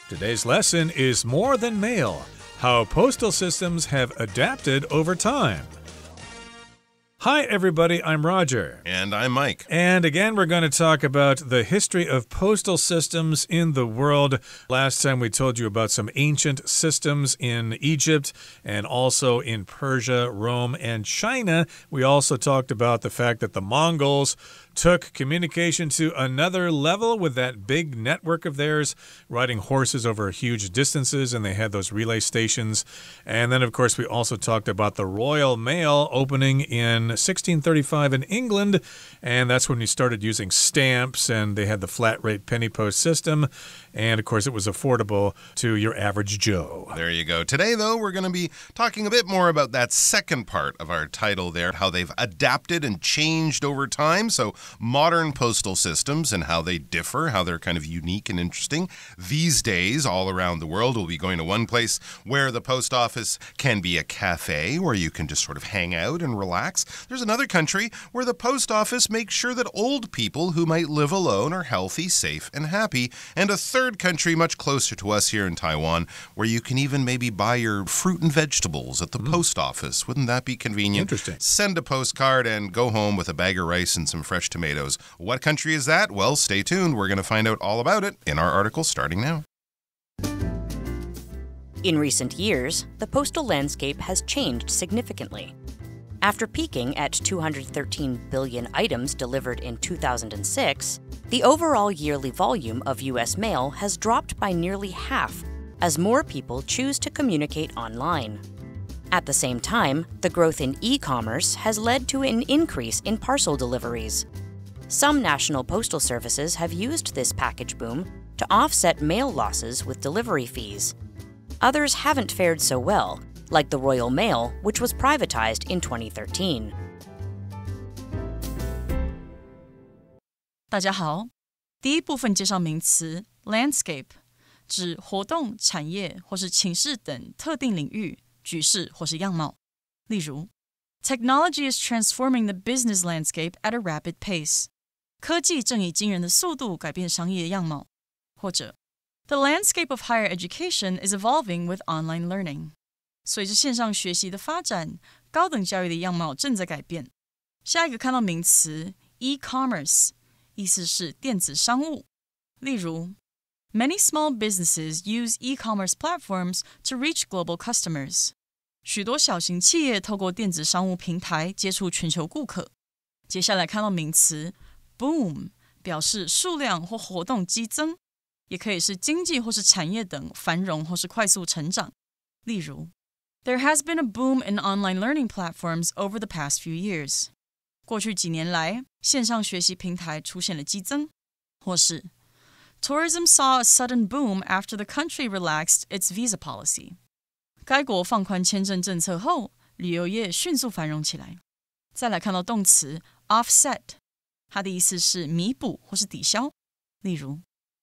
Today's lesson is More Than Mail, How Postal Systems Have Adapted Over Time. Hi, everybody. I'm Roger. And I'm Mike. And again, we're going to talk about the history of postal systems in the world. Last time we told you about some ancient systems in Egypt and also in Persia, Rome, and China. We also talked about the fact that the Mongols took communication to another level with that big network of theirs, riding horses over huge distances, and they had those relay stations. And then, of course, we also talked about the Royal Mail opening in 1635 in England, and that's when we started using stamps, and they had the flat-rate penny post system, and, of course, it was affordable to your average Joe. There you go. Today, though, we're going to be talking a bit more about that second part of our title there, how they've adapted and changed over time. So modern postal systems and how they differ, how they're kind of unique and interesting. These days, all around the world, we'll be going to one place where the post office can be a cafe where you can just sort of hang out and relax. There's another country where the post office makes sure that old people who might live alone are healthy, safe, and happy. And a third country much closer to us here in Taiwan where you can even maybe buy your fruit and vegetables at the post office. Wouldn't that be convenient? Interesting. Send a postcard and go home with a bag of rice and some fresh tomatoes. What country is that? Well, stay tuned. We're going to find out all about it in our article starting now. In recent years, the postal landscape has changed significantly. After peaking at 213 billion items delivered in 2006, the overall yearly volume of U.S. mail has dropped by nearly half as more people choose to communicate online. At the same time, the growth in e-commerce has led to an increase in parcel deliveries. Some national postal services have used this package boom to offset mail losses with delivery fees. Others haven't fared so well, like the Royal Mail, which was privatized in 2013. 大家好，第一部分介绍名词 landscape， 指活动、产业或是情势等特定领域、局势或是样貌。例如 Technology is transforming the business landscape at a rapid pace. 科技正以惊人的速度改变商业样貌。或者 The landscape of higher education is evolving with online learning. 随着线上学习的发展，高等教育的样貌正在改变。下一个看到名词 e-commerce， 意思是电子商务。例如 Many small businesses use e-commerce platforms to reach global customers. 许多小型企业透过电子商务平台接触全球顾客。接下来看到名词 boom， 表示数量或活动激增，也可以是经济或是产业等繁荣或是快速成长。例如 There has been a boom in online learning platforms over the past few years. 过去几年来，线上学习平台出现了激增。或是 Tourism saw a sudden boom after the country relaxed its visa policy. 该国放宽签证政策后，旅游业迅速繁荣起来。再来看到动词 offset， 它的意思是弥补或是抵消。例如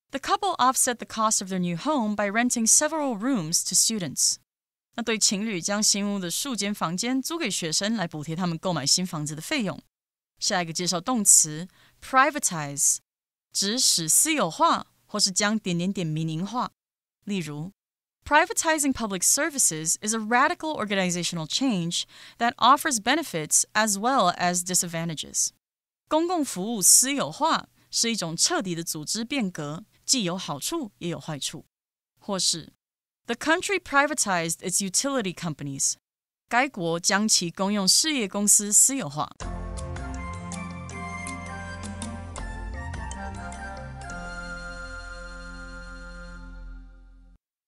The couple offset the cost of their new home by renting several rooms to students. 那对情侣将新屋的数间房间租给学生来补贴他们购买新房子的费用。下一个介绍动词 privatize， 指使私有化或是将点点点民营化。例如 Privatizing public services is a radical organizational change that offers benefits as well as disadvantages. 公共服务私有化是一种彻底的组织变革，既有好处也有坏处。或是The country privatized its utility companies. 该国将其公用事业公司私有化。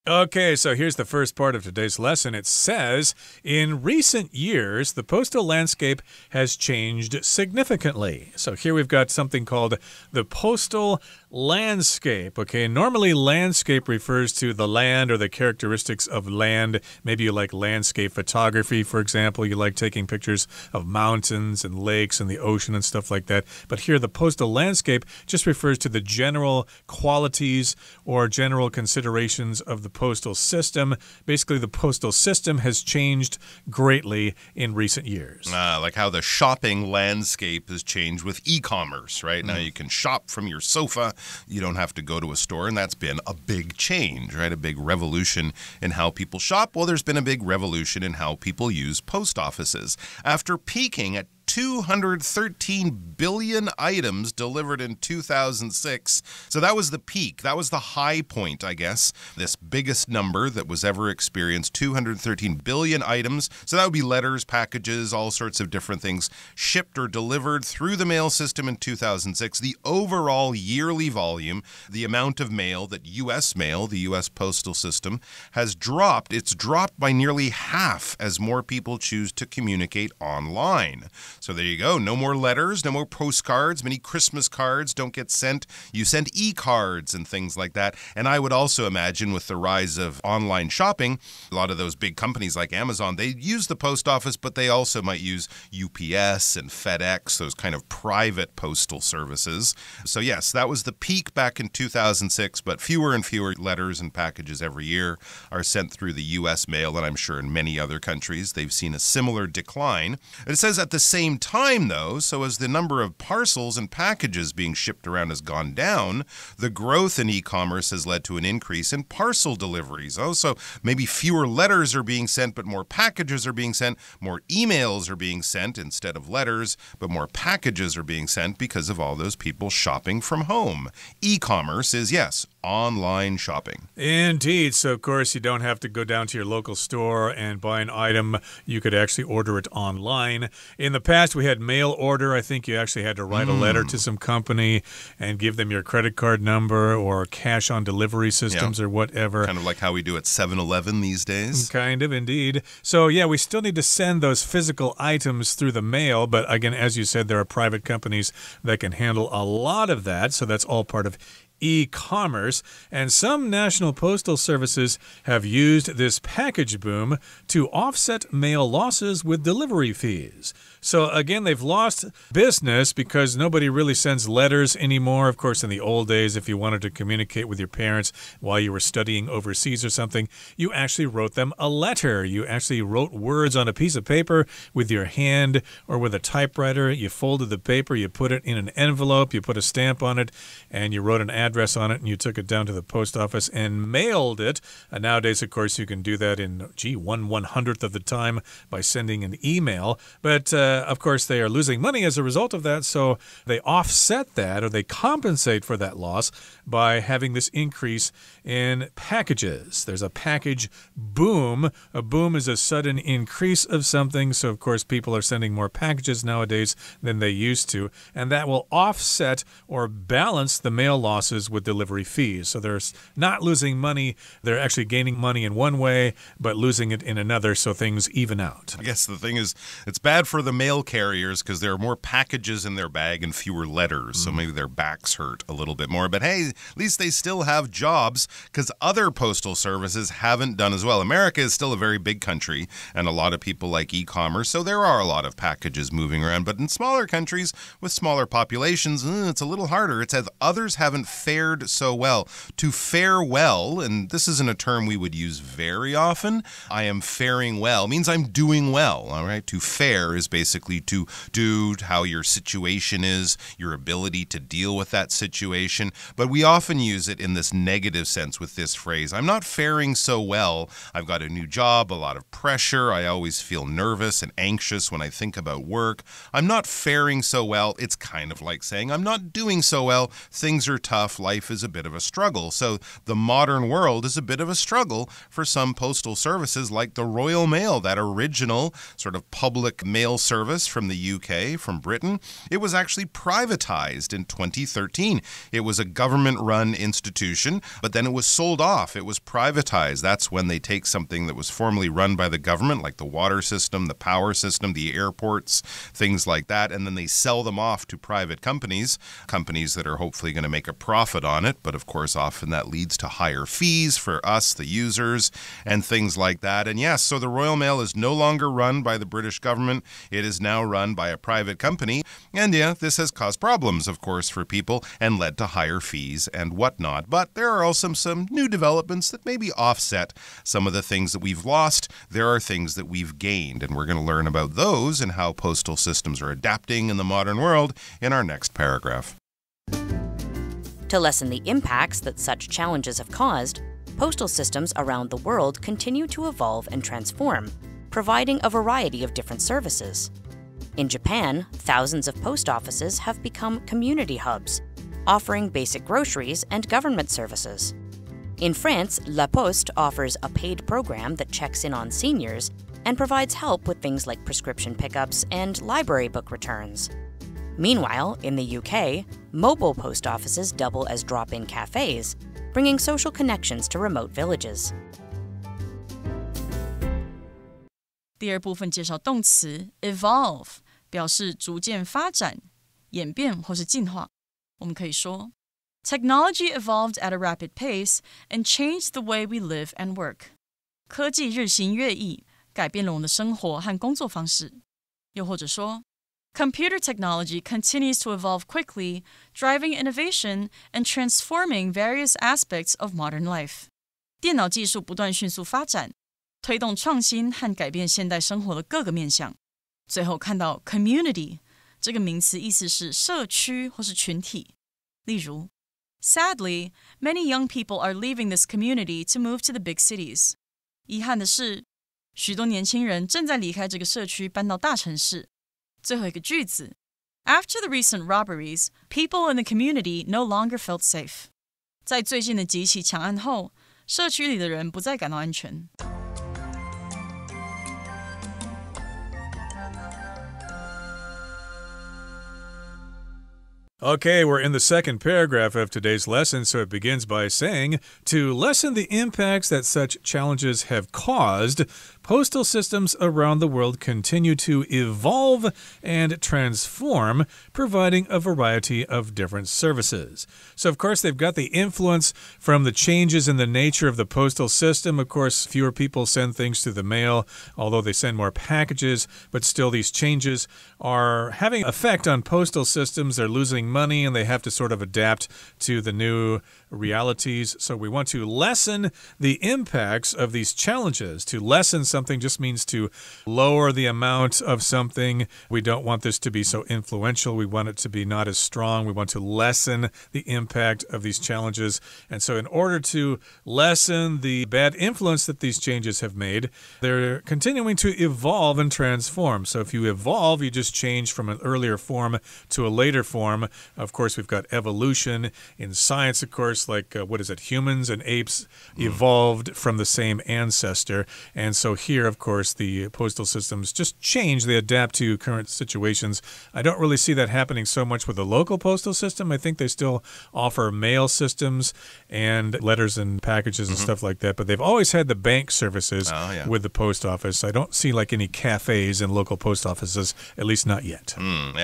Okay, so here's the first part of today's lesson. It says, in recent years, the postal landscape has changed significantly. So here we've got something called the postal landscape. Okay, normally landscape refers to the land or the characteristics of land. Maybe you like landscape photography, for example. You like taking pictures of mountains and lakes and the ocean and stuff like that. But here the postal landscape just refers to the general qualities or general considerations of the postal system. Basically, the postal system has changed greatly in recent years. Like how the shopping landscape has changed with e-commerce, right? Now you can shop from your sofa You don't have to go to a store, and that's been a big change, right? A big revolution in how people shop. Well, there's been a big revolution in how people use post offices. After peaking at 213 billion items delivered in 2006. So that was the peak. That was the high point, I guess. This biggest number that was ever experienced, 213 billion items. So that would be letters, packages, all sorts of different things shipped or delivered through the mail system in 2006. The overall yearly volume, the amount of mail that U.S. mail, the U.S. postal system, has dropped. It's dropped by nearly half as more people choose to communicate online. So there you go. No more letters, no more postcards. Many Christmas cards don't get sent. You send e-cards and things like that. And I would also imagine with the rise of online shopping, a lot of those big companies like Amazon, they use the post office, but they also might use UPS and FedEx, those kind of private postal services. So yes, that was the peak back in 2006, but fewer and fewer letters and packages every year are sent through the U.S. mail, and I'm sure in many other countries they've seen a similar decline. It says at the same time, though, so as the number of parcels and packages being shipped around has gone down, the growth in e-commerce has led to an increase in parcel deliveries. Oh, so maybe fewer letters are being sent, but more packages are being sent. More emails are being sent instead of letters, but more packages are being sent because of all those people shopping from home. E-commerce is, yes, online shopping. Indeed. So, of course, you don't have to go down to your local store and buy an item. You could actually order it online. In the past, we had mail order. I think you actually had to write a letter to some company and give them your credit card number or cash on delivery systems or whatever. Kind of like how we do at 7-Eleven these days. Kind of, indeed. So, yeah, we still need to send those physical items through the mail. But again, as you said, there are private companies that can handle a lot of that. So that's all part of e-commerce, and some national postal services have used this package boom to offset mail losses with delivery fees. So again, they've lost business because nobody really sends letters anymore. Of course, in the old days, if you wanted to communicate with your parents while you were studying overseas or something, you actually wrote them a letter. You actually wrote words on a piece of paper with your hand or with a typewriter. You folded the paper, you put it in an envelope, you put a stamp on it, and you wrote an address on it, and you took it down to the post office and mailed it. And nowadays, of course, you can do that in, 1/100th of the time by sending an email. But of course, they are losing money as a result of that, so they offset that, or they compensate for that loss by having this increase in packages. There's a package boom. A boom is a sudden increase of something, so of course people are sending more packages nowadays than they used to, and that will offset or balance the mail losses with delivery fees. So they're not losing money, they're actually gaining money in one way, but losing it in another, so things even out. I guess the thing is, it's bad for the mail carriers because there are more packages in their bag and fewer letters, so maybe their backs hurt a little bit more. But hey, at least they still have jobs because other postal services haven't done as well. America is still a very big country, and a lot of people like e-commerce, so there are a lot of packages moving around. But in smaller countries with smaller populations, it's a little harder. It says others haven't fared so well. To fare well, and this isn't a term we would use very often, I am faring well, means I'm doing well, all right? To fare is basically to do, how your situation is, your ability to deal with that situation. But we often use it in this negative sense with this phrase. I'm not faring so well. I've got a new job, a lot of pressure. I always feel nervous and anxious when I think about work. I'm not faring so well. It's kind of like saying I'm not doing so well. Things are tough. Life is a bit of a struggle. So the modern world is a bit of a struggle for some postal services like the Royal Mail, that original sort of public mail service from the UK, from Britain. It was actually privatized in 2013. It was a government-run institution, but then it was sold off. It was privatized. That's when they take something that was formerly run by the government, like the water system, the power system, the airports, things like that, and then they sell them off to private companies that are hopefully going to make a profit on it, but of course often that leads to higher fees for us, the users, and things like that. And yes, so the Royal Mail is no longer run by the British government. It is now run by a private company. And yeah, this has caused problems, of course, for people and led to higher fees and whatnot. But there are also some new developments that maybe offset some of the things that we've lost. There are things that we've gained, and we're going to learn about those and how postal systems are adapting in the modern world in our next paragraph. To lessen the impacts that such challenges have caused, postal systems around the world continue to evolve and transform, providing a variety of different services. In Japan, thousands of post offices have become community hubs, offering basic groceries and government services. In France, La Poste offers a paid program that checks in on seniors and provides help with things like prescription pickups and library book returns. Meanwhile, in the UK, mobile post offices double as drop-in cafes, bringing social connections to remote villages. 第二部分介绍动词 evolve， 表示逐渐发展、演变或是进化。我们可以说 Technology evolved at a rapid pace and changed the way we live and work. 科技日新月异，改变了我们的生活和工作方式。又或者说Computer technology continues to evolve quickly, driving innovation and transforming various aspects of modern life. 电脑技术不断迅速发展，推动创新和改变现代生活的各个面向。最后看到 community 这个名词，意思是社区或是群体。例如 Sadly, many young people are leaving this community to move to the big cities. 遗憾的是，许多年轻人正在离开这个社区，搬到大城市。最后一个句子 After the recent robberies, people in the community no longer felt safe. 在最近的几起抢案后，社区里的人不再感到安全。Okay, we're in the second paragraph of today's lesson, so it begins by saying, to lessen the impacts that such challenges have caused, postal systems around the world continue to evolve and transform, providing a variety of different services. So, of course, they've got the influence from the changes in the nature of the postal system. Of course, fewer people send things through the mail, although they send more packages, but still these changes are having effect on postal systems. They're losing money and they have to sort of adapt to the new realities. So we want to lessen the impacts of these challenges. To lessen something just means to lower the amount of something. We don't want this to be so influential. We want it to be not as strong. We want to lessen the impact of these challenges. And so in order to lessen the bad influence that these changes have made, they're continuing to evolve and transform. So if you evolve, you just change from an earlier form to a later form. Of course, we've got evolution. In science, of course, like, humans and apes evolved from the same ancestor. And so here, of course, the postal systems just change. They adapt to current situations. I don't really see that happening so much with the local postal system. I think they still offer mail systems and letters and packages and stuff like that. But they've always had the bank services with the post office. I don't see like any cafes in local post offices, at least not yet.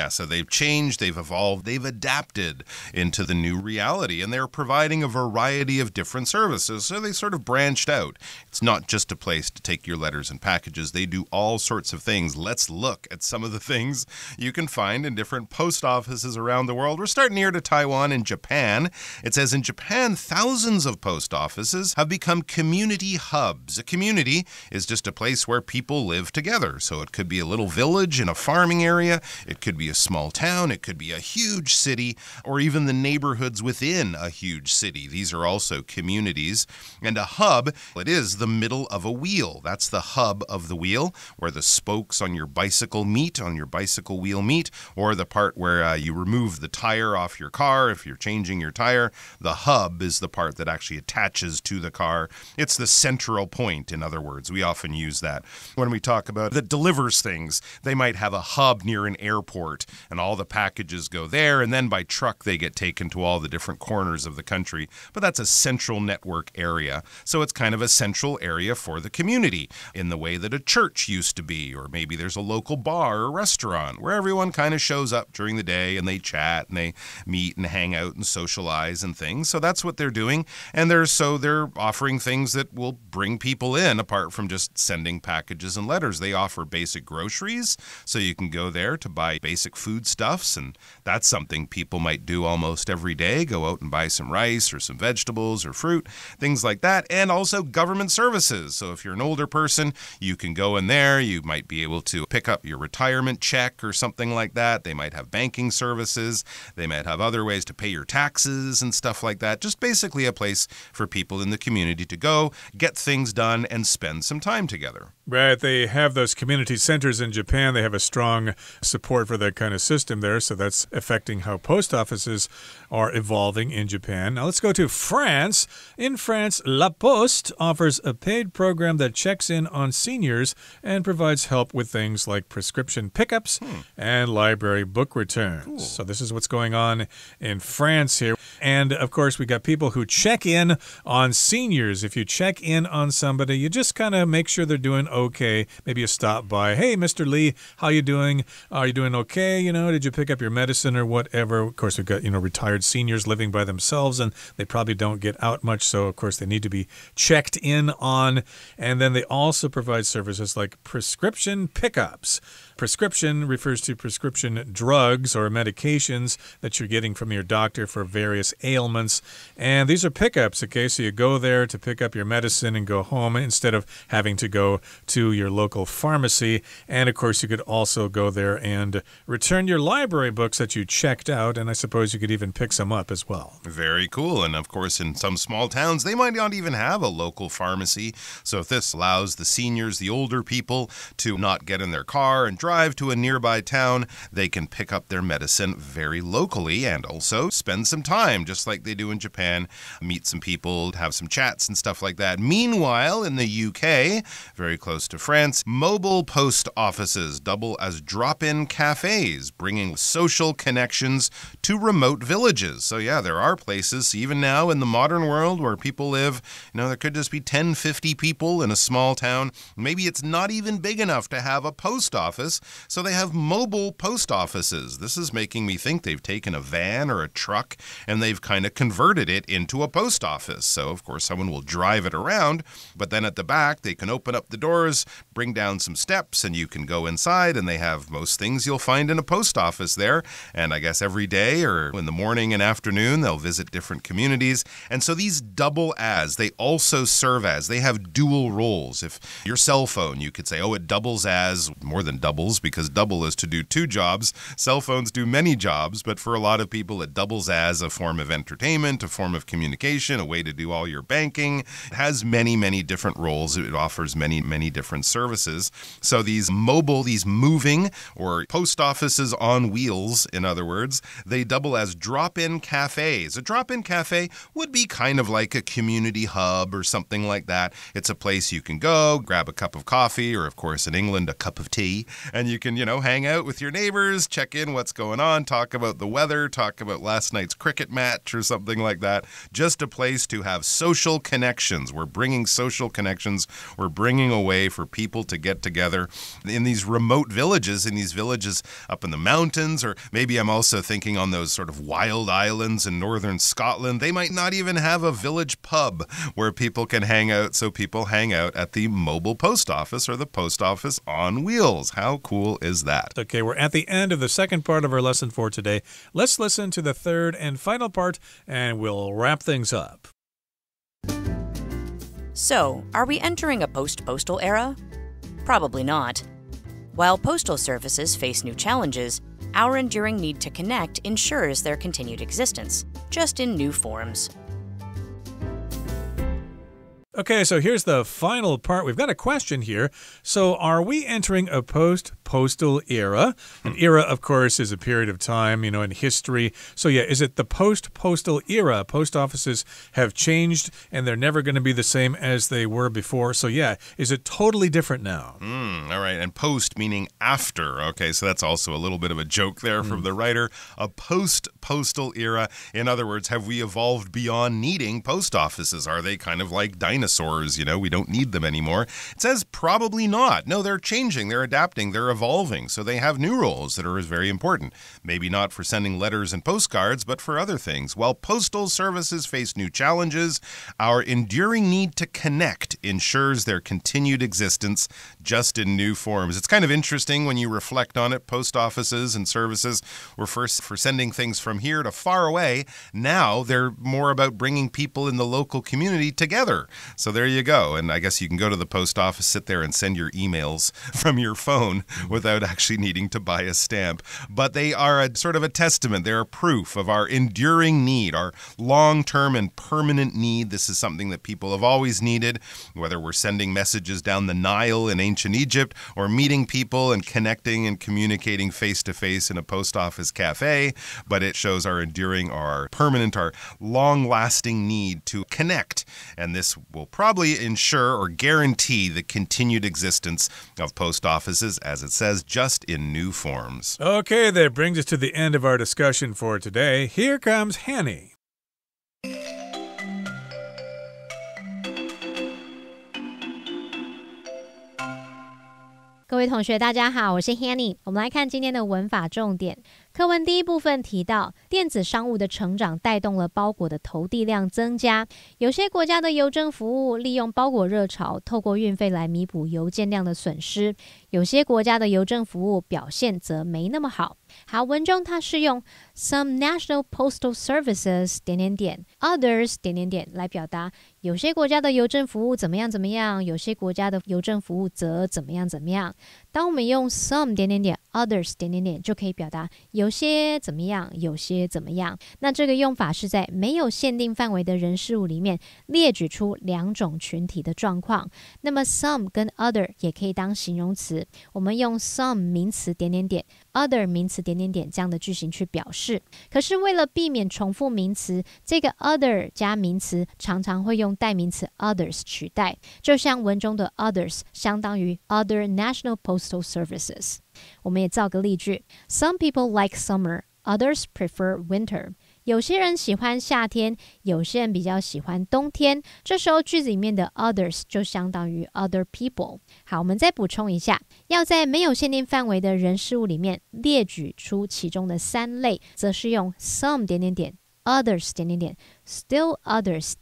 So they've changed, they've evolved, they've adapted into the new reality, and they're providing a variety of different services. So they sort of branched out. It's not just a place to take your letters and packages. They do all sorts of things. Let's look at some of the things you can find in different post offices around the world. We're starting here to Taiwan and Japan. It says in Japan, thousands of post offices have become community hubs. A community is just a place where people live together. So it could be a little village in a farming area. It could be a small town. It could be a huge city, or even the neighborhoods within a huge city. These are also communities. And a hub, it is the middle of a wheel. That's the hub of the wheel, where the spokes on your bicycle meet, on your bicycle wheel meet, or the part where you remove the tire off your car if you're changing your tire. The hub is the part that actually attaches to the car. It's the central point, in other words. We often use that when we talk about that delivers things. They might have a hub near an airport, and all the packages go there, and then by truck they get taken to all the different corners of the country. But that's a central network area. So it's kind of a central area for the community in the way that a church used to be, or maybe there's a local bar or restaurant where everyone kind of shows up during the day and they chat and they meet and hang out and socialize and things. So that's what they're doing. And they're offering things that will bring people in apart from just sending packages and letters. They offer basic groceries, so you can go there to buy basic foodstuffs, and that's something people might do almost every day. Go out and buy some rice or some vegetables or fruit, things like that. And also government services. So if you're an older person person. You can go in there. You might be able to pick up your retirement check or something like that. They might have banking services. They might have other ways to pay your taxes and stuff like that. Just basically a place for people in the community to go, get things done, and spend some time together. Right. They have those community centers in Japan. They have a strong support for that kind of system there. So that's affecting how post offices are evolving in Japan. Now let's go to France. In France, La Poste offers a paid program that checks in on seniors and provides help with things like prescription pickups and library book returns. Cool. So this is what's going on in France here. And of course, we got people who check in on seniors. If you check in on somebody, you just kind of make sure they're doing okay. Maybe you stop by. Hey, Mr. Lee, how you doing? Are you doing okay? Did you pick up your medicine or whatever? Of course, we've got, retired seniors living by themselves, and they probably don't get out much. So, of course, they need to be checked in on. And then they also provide services like prescription pickups. Prescription refers to prescription drugs or medications that you're getting from your doctor for various ailments. And these are pickups, okay? So you go there to pick up your medicine and go home instead of having to go to your local pharmacy. And, of course, you could also go there and return your library books that you checked out. And I suppose you could even pick some up as well. Very cool. And, of course, in some small towns, they might not even have a local pharmacy. So if this allows the seniors, the older people, to not get in their car and drive to a nearby town, they can pick up their medicine very locally and also spend some time, just like they do in Japan, meet some people, have some chats and stuff like that. Meanwhile, in the UK, very close to France, mobile post offices double as drop-in cafes, bringing social connections to remote villages. So yeah, there are places, even now in the modern world, where people live, there could just be 10, 50 people in a small town. Maybe it's not even big enough to have a post office, so they have mobile post offices. This is making me think they've taken a van or a truck and they've kind of converted it into a post office. So, of course, someone will drive it around, but then at the back, they can open up the doors, bring down some steps, and you can go inside, and they have most things you'll find in a post office there. And I guess every day or in the morning and afternoon, they'll visit different communities. And so these double as, they also serve as, they have dual roles. If your cell phone, you could say, it doubles as, more than doubles, because double is to do two jobs. Cell phones do many jobs, but for a lot of people, it doubles as a form of entertainment, a form of communication, a way to do all your banking. It has many, many different roles. It offers many, many different services. So these mobile, these moving, or post offices on wheels, in other words, they double as drop-in cafes. A drop-in cafe would be kind of like a community hub or something like that. It's a place you can go, grab a cup of coffee, or of course in England, a cup of tea, and you can, hang out with your neighbors, check in what's going on, talk about the weather, talk about last night's cricket match or something like that. Just a place to have social connections. We're bringing social connections. We're bringing a way for people to get together in these remote villages, up in the mountains, or maybe I'm also thinking on those sort of wild islands in northern Scotland. They might not even have a village pub where people can hang out, so people hang out at the mobile post office or the post office on wheels. How cool is that? Okay, we're at the end of the second part of our lesson for today. Let's listen to the third and final part, and we'll wrap things up. So, are we entering a post-postal era? Probably not. While postal services face new challenges, our enduring need to connect ensures their continued existence, just in new forms. Okay, so here's the final part. We've got a question here. So are we entering a post-postal era? An era, of course, is a period of time, in history. So yeah, is it the post-postal era? Post offices have changed and they're never going to be the same as they were before. So yeah, is it totally different now? All right, and post meaning after. Okay, so that's also a little bit of a joke there from the writer. A post-postal era. In other words, have we evolved beyond needing post offices? Are they kind of like dinosaurs? We don't need them anymore. It says probably not. No, they're changing, they're adapting, they're evolving. So they have new roles that are very important. Maybe not for sending letters and postcards, but for other things. While postal services face new challenges, our enduring need to connect ensures their continued existence just in new forms. It's kind of interesting when you reflect on it. Post offices and services were first for sending things from here to far away. Now they're more about bringing people in the local community together. So there you go. And I guess you can go to the post office, sit there and send your emails from your phone without actually needing to buy a stamp. But they are a sort of a testament. They're a proof of our enduring need, our long-term and permanent need. This is something that people have always needed, whether we're sending messages down the Nile in ancient Egypt or meeting people and connecting and communicating face-to-face in a post office cafe. But it shows our enduring, our permanent, our long-lasting need to connect. And this will probably ensure or guarantee the continued existence of post offices, as it says, just in new forms. Okay, that brings us to the end of our discussion for today. Here comes Hanny. 各位同学大家好，我是 Hanny。 我们来看今天的文法重点。课文第一部分提到，电子商务的成长带动了包裹的投递量增加。有些国家的邮政服务利用包裹热潮，透过运费来弥补邮件量的损失。有些国家的邮政服务表现则没那么好。好，文中它是用 some national postal services ... others ... 来表达有些国家的邮政服务怎么样怎么样，有些国家的邮政服务则怎么样怎么样。当我们用 some ... others ... 就可以表达有些怎么样，有些怎么样。那这个用法是在没有限定范围的人事物里面列举出两种群体的状况。那么 some 跟 other 也可以当形容词，我们用 some 名词other 名词这样的句型去表示。可是为了避免重复名词，这个 other 加名词常常会用代名词 others 取代，就像文中的 others 相当于 other national postal services。 我们也造个例句 Some people like summer, others prefer winter。 有些人喜欢夏天，有些人比较喜欢冬天。这时候句子里面的 others 就相当于 other people。 好，我们再补充一下，要在没有限定范围的人事物里面列举出其中的三类，则是用 some ... others ... still others ...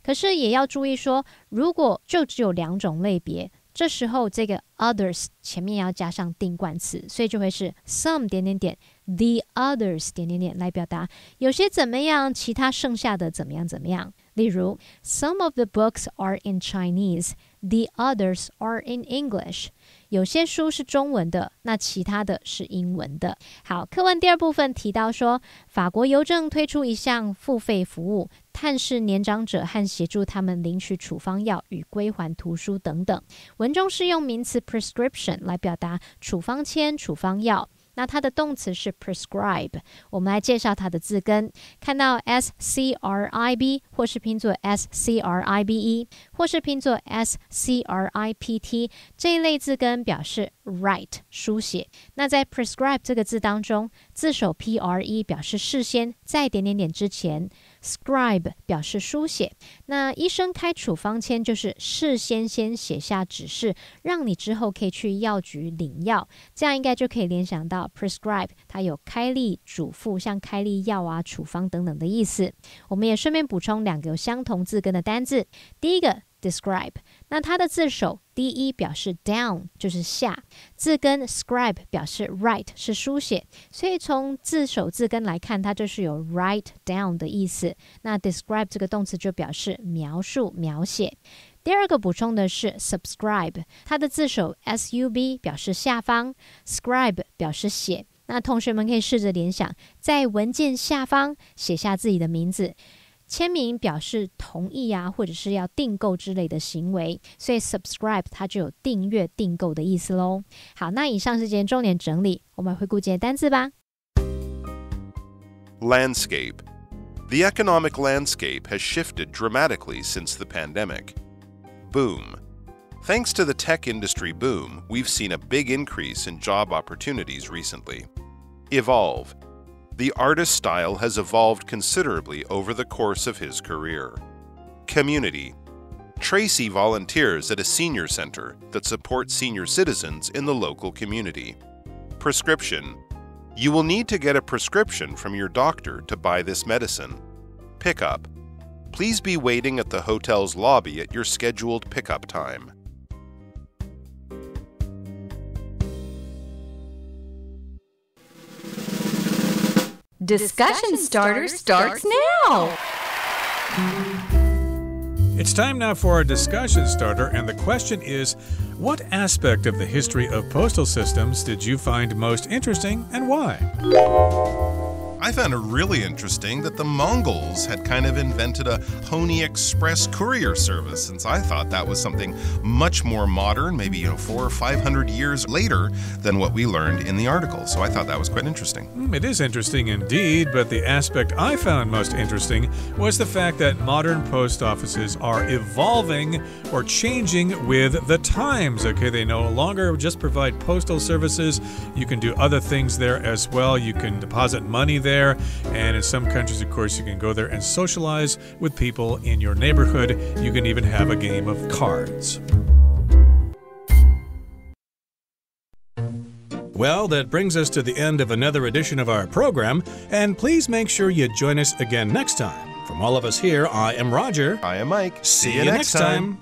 可是也要注意说，如果就只有两种类别，这时候这个 others 前面要加上定冠词，所以就会是 some ... the others ... 来表达有些怎么样，其他剩下的怎么样怎么样。例如 Some of the books are in Chinese, the others are in English。 有些书是中文的，那其他的是英文的。好，课文第二部分提到说，法国邮政推出一项付费服务，探视年长者和协助他们领取处方药与归还图书等等。文中是用名词 prescription 来表达处方签、处方药。那它的动词是 prescribe。 我们来介绍它的字根，看到 scrib 或是拼作 scribe 或是拼作 script 这一类字根表示 write 书写。那在 prescribe 这个字当中，字首 pre 表示事先，在之前， scribe 表示书写。那医生开处方签就是事先先写下指示，让你之后可以去药局领药，这样应该就可以联想到prescribe 它有开立、嘱咐，像开立药啊、处方等等的意思。我们也顺便补充两个有相同字根的单字。第一个 describe， 那它的字首第一表示 down 就是下，字根 scribe 表示 write 是书写，所以从字首字根来看，它就是有 write down 的意思。那 describe 这个动词就表示描述、描写。第二个补充的是 subscribe， 它的字首 sub 表示下方， scribe 表示写。那同学们可以试着联想，在文件下方写下自己的名字，签名表示同意啊，或者是要订购之类的行为，所以 subscribe 它就有订阅、订购的意思咯。好，那以上是今天重点整理，我们回顾今天单字吧。 Landscape. The economic landscape has shifted dramatically since the pandemic. Boom. Thanks to the tech industry boom, we've seen a big increase in job opportunities recently. Evolve. The artist's style has evolved considerably over the course of his career. Community. Tracy volunteers at a senior center that supports senior citizens in the local community. Prescription. You will need to get a prescription from your doctor to buy this medicine. Pickup. Please be waiting at the hotel's lobby at your scheduled pickup time. Discussion starter starts now. It's time now for our discussion starter, and the question is, what aspect of the history of postal systems did you find most interesting and why? I found it really interesting that the Mongols had kind of invented a Pony Express courier service, since I thought that was something much more modern, maybe 400 or 500 years later than what we learned in the article. So I thought that was quite interesting. It is interesting indeed, but the aspect I found most interesting was the fact that modern post offices are evolving or changing with the times. Okay, they no longer just provide postal services. You can do other things there as well. You can deposit money there. And in some countries, of course, you can go there and socialize with people in your neighborhood. You can even have a game of cards. Well, that brings us to the end of another edition of our program, and please make sure you join us again next time. From all of us here, I am Roger. I am Mike. See you next time.